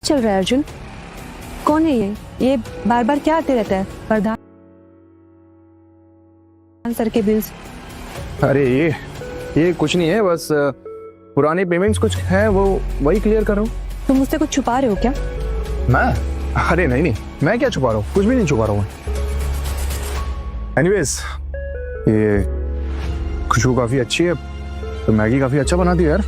चल रहा है अर्जुन? कौन है ये बार बार क्या आते रहता है? प्रधान सर के बिल्स। अरे ये कुछ नहीं है, बस पुराने पेमेंट्स कुछ हैं, वो वही क्लियर कर रहा हूँ। तुम मुझसे कुछ छुपा रहे हो क्या? मैं? अरे नहीं, मैं क्या छुपा रहा हूँ, कुछ भी नहीं छुपा रहा हूँ। एनीवेज, ये खुशबू काफी अच्छी है, तो मैगी काफी अच्छा बनाती है यार।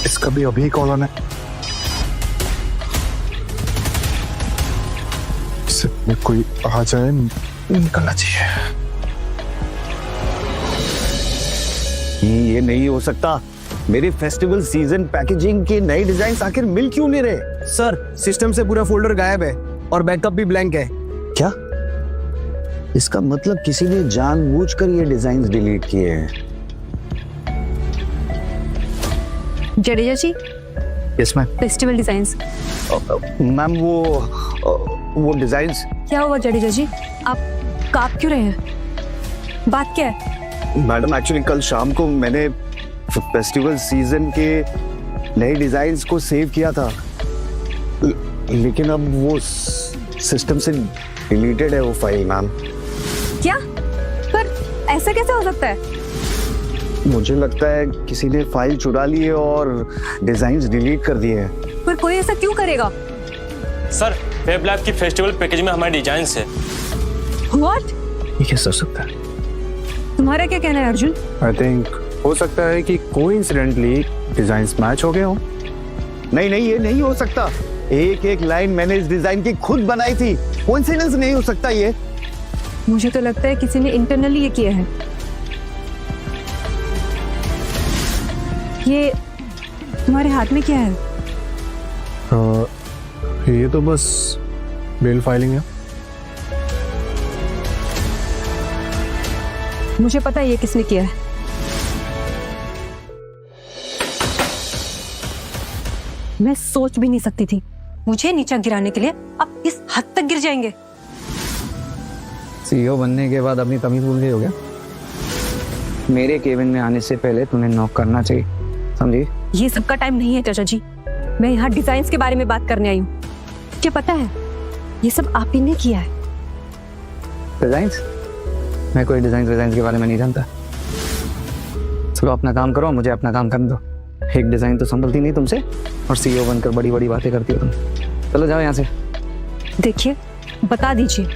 इसका भी अभी कॉल आना है। इससे कोई आ जाए, निकलना चाहिए। ये नहीं हो सकता। मेरे फेस्टिवल सीजन पैकेजिंग के नए डिजाइन आखिर मिल क्यों नहीं रहे? सर, सिस्टम से पूरा फोल्डर गायब है और बैकअप भी ब्लैंक है। क्या? इसका मतलब किसी ने जानबूझकर ये डिजाइन डिलीट किए हैं। Jadeja ji, yes ma'am. Festival designs. Ma'am वो डिजाइन्स। क्या हुआ जडेजा जी? आप कांप क्यों रहे हैं? बात क्या है? मैडम, एक्चुअली कल शाम को मैंने फेस्टिवल सीजन के नए डिजाइन्स को सेव किया था, लेकिन अब वो सिस्टम से डिलीटेड है वो फाइल मैम। क्या? पर ऐसा कैसे हो सकता है? मुझे लगता है किसी ने फाइल चुरा ली है और डिजाइन्स डिलीट कर दिए हैं। पर कोई ऐसा क्यों करेगा? सर, वेब लैब की फेस्टिवल पैकेज में हमारे डिजाइन्स है। What? ये कैसे हो सकता है? तुम्हारा क्या कहना है अर्जुन? आई थिंक हो सकता है कि कोइंसिडेंटली डिजाइन्स मैच हो गए हो। नहीं, ये नहीं हो सकता। एक लाइन मैंने इस डिजाइन की खुद बनाई थी। कोइंसिडेंस नहीं हो सकता ये। मुझे तो लगता है किसी ने इंटरनली ये किया है। ये तुम्हारे हाथ में क्या है? ये तो बस बेल फाइलिंग है। मुझे पता है ये किसने किया है। मैं सोच भी नहीं सकती थी मुझे नीचा गिराने के लिए आप इस हद तक गिर जाएंगे। सीईओ बनने के बाद अपनी तमीज भूल गई हो क्या? मेरे केबिन में आने से पहले तूने नॉक करना चाहिए, समझी? ये सब का टाइम नहीं है चाचा जी। मैं यहाँ डिजाइन्स के बारे में बात करने आई हूँ। क्या पता है ये सब आप ही ने किया है? डिजाइन्स? मैं कोई डिजाइन के बारे में नहीं जानता। चलो अपना काम करो, मुझे अपना काम करने दो। एक डिजाइन तो संभलती नहीं तुमसे, और सीईओ बनकर बड़ी बड़ी बातें करती हो तुम। चलो जाओ यहाँ से। देखिए, बता दीजिए,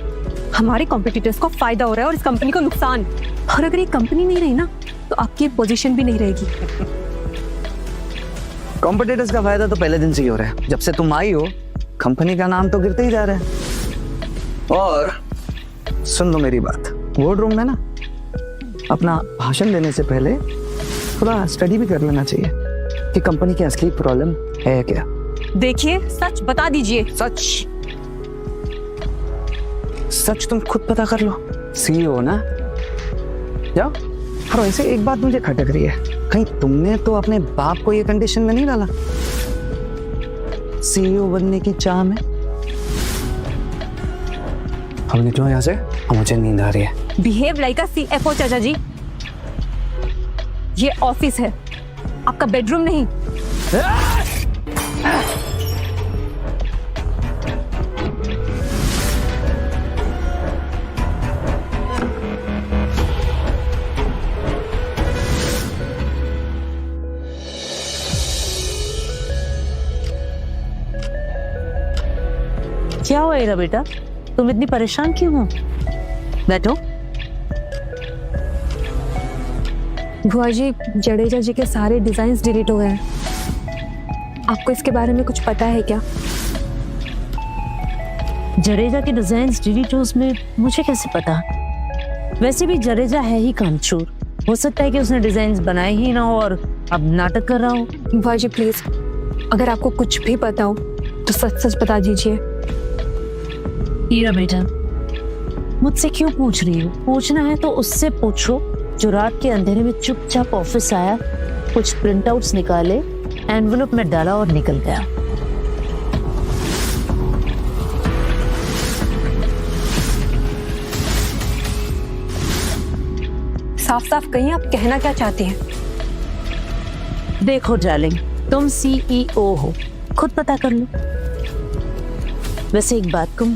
हमारे कॉम्पिटिटर्स को फायदा हो रहा है और इस कंपनी को नुकसान। और अगर ये कंपनी नहीं रही ना, तो आपकी पोजीशन भी नहीं रहेगी। कॉम्पिटिटर्स का फायदा तो पहले दिन से ही हो रहा है। जब से तुम आई हो, कंपनी का नाम तो गिरते ही जा रहा है। और सुन लो मेरी बात, बोर्ड रूम में ना अपना भाषण देने से पहले थोड़ा स्टडी भी कर लेना चाहिए कि कंपनी की असली प्रॉब्लम है क्या। देखिए, सच बता दीजिए। सच तुम खुद पता कर लो। सीईओ ना, जाओ। और वैसे एक बात मुझे खटक रही है, कहीं तुमने तो अपने बाप को ये कंडीशन में नहीं डाला सीईओ बनने की चाह में? हम निकलो यहाँ से, मुझे नींद आ रही है। बिहेव लाइक अ सीएफओ चाचा जी। ये ऑफिस है, आपका बेडरूम नहीं। क्या होएगा बेटा? तुम इतनी परेशान क्यों हो? बैठो। बुआ जी, जडेजा जी के सारे डिजाइन डिलीट हो गए हैं। आपको इसके बारे में कुछ पता है क्या? जडेजा के डिजाइन डिलीट हो उसमें मुझे कैसे पता? वैसे भी जडेजा है ही कामचोर, हो सकता है कि उसने डिजाइन बनाए ही ना हो और अब नाटक कर रहा हो। बुआ जी प्लीज, अगर आपको कुछ भी पता हो तो सच सच बता दीजिए। हीरा बेटा, मुझसे क्यों पूछ रही हो? पूछना है तो उससे पूछो जो रात के अंधेरे में चुपचाप ऑफिस आया, कुछ प्रिंट आउट्स निकाले, एनवेलप में डाला और निकल गया। साफ साफ कहिए, आप कहना क्या चाहती हैं? देखो डार्लिंग, तुम सीईओ हो, खुद पता कर लो। वैसे एक बात कहूं,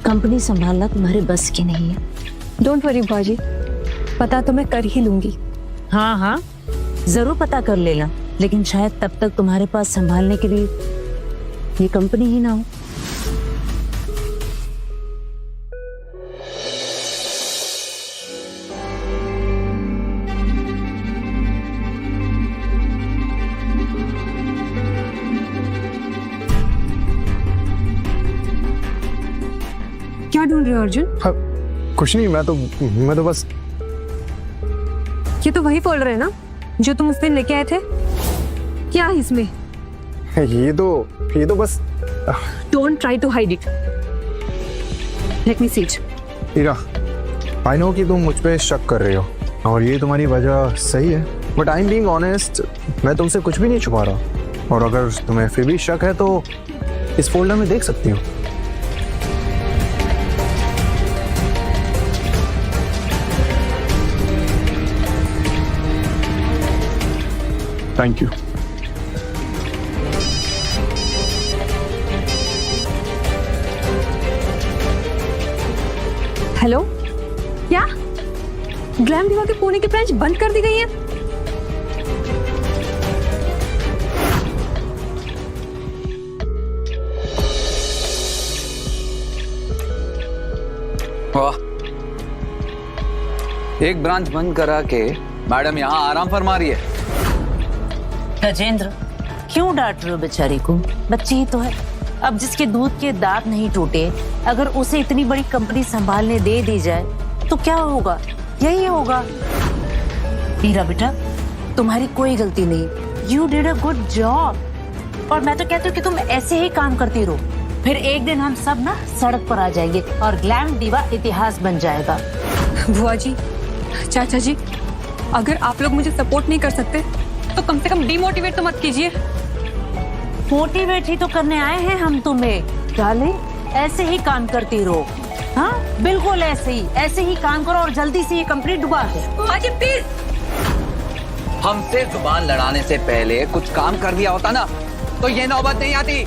कंपनी संभालना तुम्हारे बस की नहीं है। डोंट वरी बुआ जी, पता तो मैं कर ही लूंगी। हाँ हाँ, जरूर पता कर लेना, लेकिन शायद तब तक तुम्हारे पास संभालने के लिए ये कंपनी ही ना हो। क्या ढूंढ रहे हो अर्जुन? हाँ, कुछ नहीं, मैं तो बस ये तो वही फोल्डर है ना जो तुम उस दिन लेके आए थे? क्या है इसमें? ये तो बस don't try to hide it, let me see it. Heera, I know कि तुम मुझ पे शक कर रहे हो और ये तुम्हारी वजह सही है, but I am being honest, मैं तुमसे कुछ भी नहीं छुपा रहा। और अगर तुम्हें फिर भी शक है तो इस फोल्डर में देख सकती हो। Thank you. हेलो, क्या ग्लैम दिवा के पुणे की ब्रांच बंद कर दी गई है? वाह, एक ब्रांच बंद करा के मैडम यहाँ आराम फरमा रही है। गजेंद्र, क्यों डांट रहे हो बेचारी को? बच्ची ही तो है। अब जिसके दूध के दांत नहीं टूटे, अगर उसे इतनी बड़ी कंपनी संभालने दे दी जाए तो क्या होगा? यही होगा। हीरा बेटा, तुम्हारी कोई गलती नहीं, you did a good job. और मैं तो कहती हूँ कि तुम ऐसे ही काम करती रहो, फिर एक दिन हम सब ना सड़क पर आ जाएंगे और ग्लैम दिवा इतिहास बन जाएगा। बुआ जी, चाचा जी, अगर आप लोग मुझे सपोर्ट नहीं कर सकते तो कम से कम डिमोटिवेट तो मत कीजिए। मोटिवेट ही तो करने आए हैं हम तुम्हें। डार्लिंग, ऐसे ही काम करती रहो। हाँ, बिल्कुल ऐसे ही काम करो और जल्दी से ये कंपनी डुबा दो। बुआ जी प्लीज। हमसे जुबान लड़ाने से पहले कुछ काम कर दिया होता ना तो ये नौबत नहीं आती।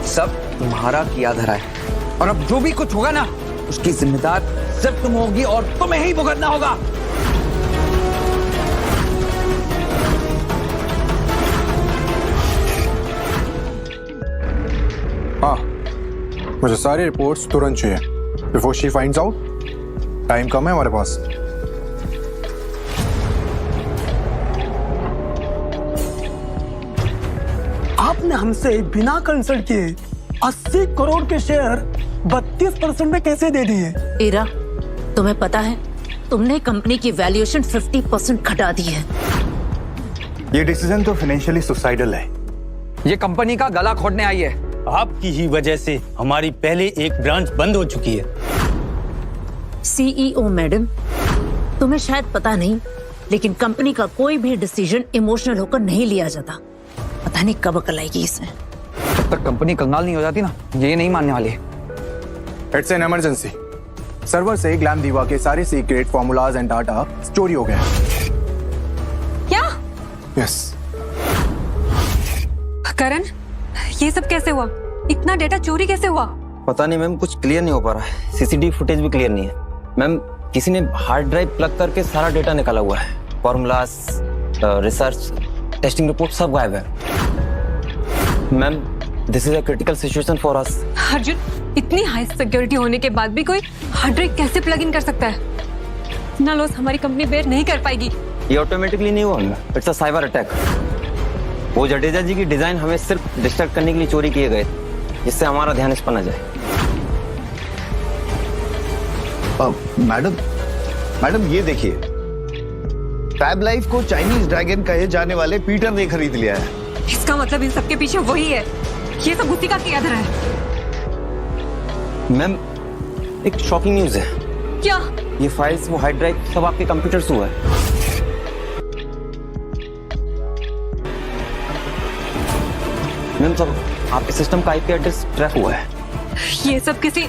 सब तुम्हारा किया धरा है और अब जो भी कुछ होगा ना उसकी जिम्मेदार सिर्फ तुम होगी और तुम्हें ही भुगतना होगा। हाँ, मुझे सारी रिपोर्ट्स तुरंत चाहिए before she finds out. Time कम है हमारे पास। आपने हमसे बिना कंसल्ट किए 80 करोड़ के शेयर 32% में कैसे दे दिए? हीरा, तुम्हें पता है तुमने कंपनी की वैल्यूएशन 50% घटा दी है। ये डिसीजन तो फाइनेंशियली सुसाइडल है। ये कंपनी का गला घोटने आई है। आपकी ही वजह से हमारी पहले एक ब्रांच बंद हो चुकी है। सीईओ मैडम, तुम्हें शायद पता नहीं, लेकिन कंपनी का कोई भी डिसीजन इमोशनल होकर नहीं लिया जाता। पता नहीं कब अकल आएगी इसमें। जब तक कंपनी कंगाल नहीं हो जाती ना, ये नहीं मानने वाली है। It's an emergency. सर्वर से ग्लैम दीवा के सारे सीक्रेट फॉर्मूलाज एंड डाटा चोरी हो गए। क्या? यस। करण, ये सब कैसे हुआ? इतना डेटा चोरी कैसे हुआ? पता नहीं मैम, कुछ क्लियर नहीं हो पा रहा है। सीसीटीवी फुटेज भी क्लियर नहीं है मैम। किसी ने हार्ड ड्राइव प्लग करके सारा डेटा निकाला हुआ है। फॉर्मूलाज, रिसर्च, टेस्टिंग रिपोर्ट सब गायब है ma'am. This is a critical situation for us. Arjun, इतनी हाई सिक्योरिटी होने के बाद भी कोई हार्ड ड्राइव कैसे प्लग इन कर सकता है? इतना लॉस हमारी कंपनी बेयर नहीं कर पाएगी। ये ऑटोमेटिकली नहीं हुआ, इट्स अ साइबर अटैक। वो जडेजा जी की डिजाइन हमें सिर्फ डिस्ट्रैक्ट करने के लिए चोरी किए गए, जिससे हमारा ध्यान इस पर न जाए। मैडम ये देखिए, फैब लाइफ को चाइनीज ड्रैगन कहे जाने वाले पीटर ने खरीद लिया है। इसका मतलब इन सबके पीछे वही है। ये सब उसी का किया धरा है। मैम, एक शॉकिंग न्यूज है। क्या? ये फाइल्स, वो हार्ड ड्राइव सब आपके कंप्यूटर से हुआ है। मैम, सब आपके सिस्टम का आईपी एड्रेस ट्रैक हुआ है। ये सब किसी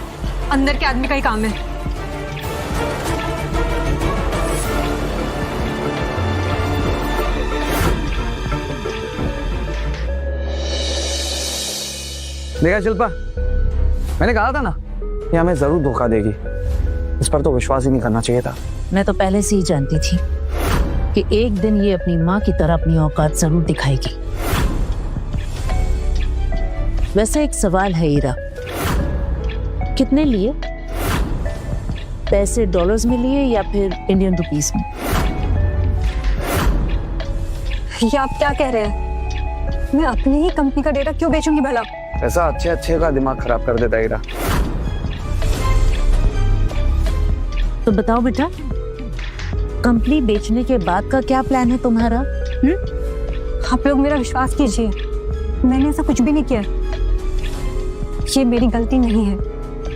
अंदर के आदमी का ही काम है। देखा शिल्पा, मैंने कहा था ना कि हमें जरूर धोखा देगी। इस पर तो विश्वास ही नहीं करना चाहिए था। मैं तो पहले से ही जानती थी कि एक दिन ये अपनी माँ की तरह अपनी औकात जरूर दिखाएगी। वैसे एक सवाल है ईरा, कितने लिए? पैसे डॉलर्स में लिए या फिर इंडियन रुपीस में? ये आप क्या कह रहे हैं? मैं अपनी ही कंपनी का डेटा क्यों बेचूंगी भला? ऐसा अच्छे अच्छे का दिमाग खराब कर देता ईरा। तो बताओ बेटा, कंपनी बेचने के बाद का क्या प्लान है तुम्हारा? आप लोग मेरा विश्वास कीजिए, मैंने ऐसा कुछ भी नहीं किया। ये मेरी गलती नहीं है।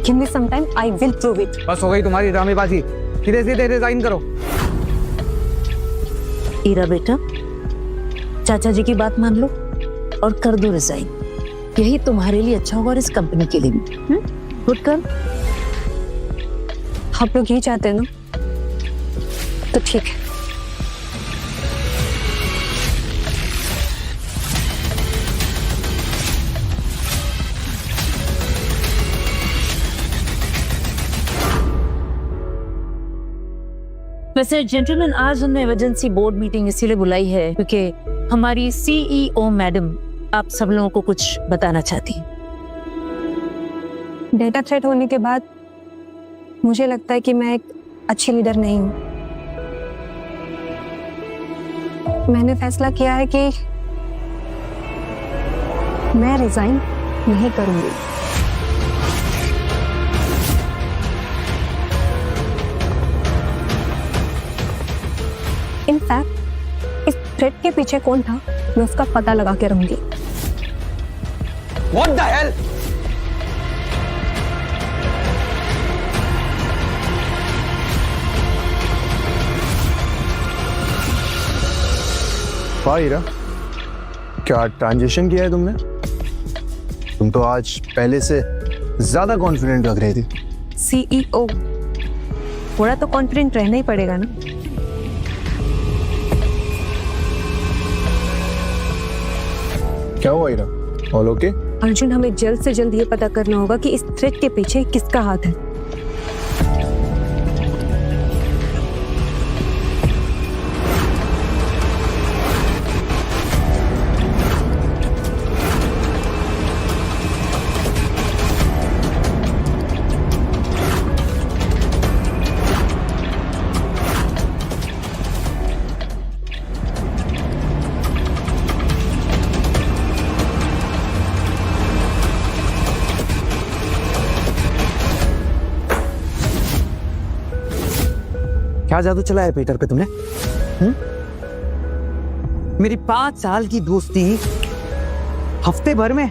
Give me some time, I will prove it. बस हो गई तुम्हारी ड्रामेबाजी। सीधे सीधे रिजाइन करो। ईरा बेटा, चाचा जी की बात मान लो और कर दो रिजाइन। यही तुम्हारे लिए अच्छा होगा और इस कंपनी के लिए भी। गुड कर। आप लोग यही चाहते हैं ना? तो ठीक है। वैसे जेंटलमैन, आज हमने इमरजेंसी बोर्ड मीटिंग इसीलिए बुलाई है क्योंकि हमारी सीईओ मैडम आप सब लोगों को कुछ बताना चाहती हैं। डेटा थ्रेट होने के बाद मुझे लगता है कि मैं एक अच्छी लीडर नहीं हूँ। मैंने फैसला किया है कि मैं रिजाइन नहीं करूंगी। इनफैक्ट इस थ्रेट के पीछे कौन था मैं उसका पता लगा के रहूंगी। What the hell? वाह हीरा, क्या ट्रांजिशन किया है तुमने? तुम तो आज पहले से ज्यादा कॉन्फिडेंट लग रही थी। सीईओ, थोड़ा तो कॉन्फिडेंट रहना ही पड़ेगा ना। क्या हुआ हीरा? All okay? अर्जुन, हमें जल्द से जल्द ये पता करना होगा कि इस थ्रेट के पीछे किसका हाथ है। क्या जादू चलाया पीटर पे तुमने? मेरी 5 साल की दोस्ती हफ्ते भर में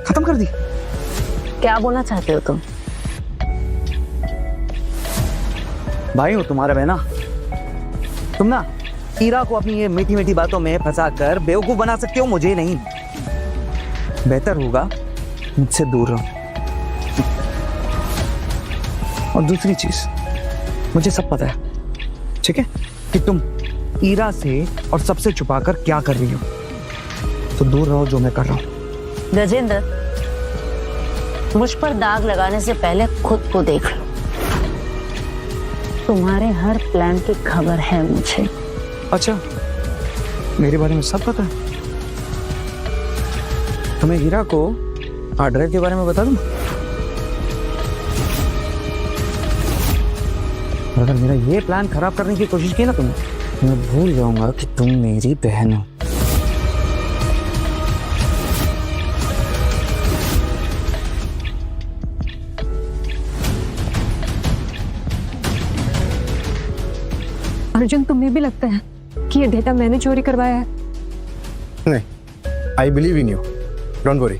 खत्म कर दी। क्या बोलना चाहते हो तुम? भाई हो तुम्हारा बहना। तुम ना ईरा को अपनी ये मीठी मीठी बातों में फंसा कर बेवकूफ बना सकते हो, मुझे नहीं। बेहतर होगा मुझसे दूर रहो। और दूसरी चीज, मुझे सब पता है, ठीक है, कि तुम ईरा से और सबसे छुपाकर क्या कर रही हो। तो दूर रहो जो मैं कर रहा हूं। गजेंद्र, मुझ पर दाग लगाने से पहले खुद को देख लो। तुम्हारे हर प्लान की खबर है मुझे। अच्छा, मेरे बारे में सब पता है? तुम्हें हीरा को हार्ड ड्राइव के बारे में बता दूं? और अगर मेरा ये प्लान खराब करने की कोशिश की ना तुमने, तो मैं भूल जाऊंगा कि तुम मेरी बहन हो। अर्जुन, तुम्हें भी लगता है कि ये डेटा मैंने चोरी करवाया है? नहीं, I believe in you, don't worry.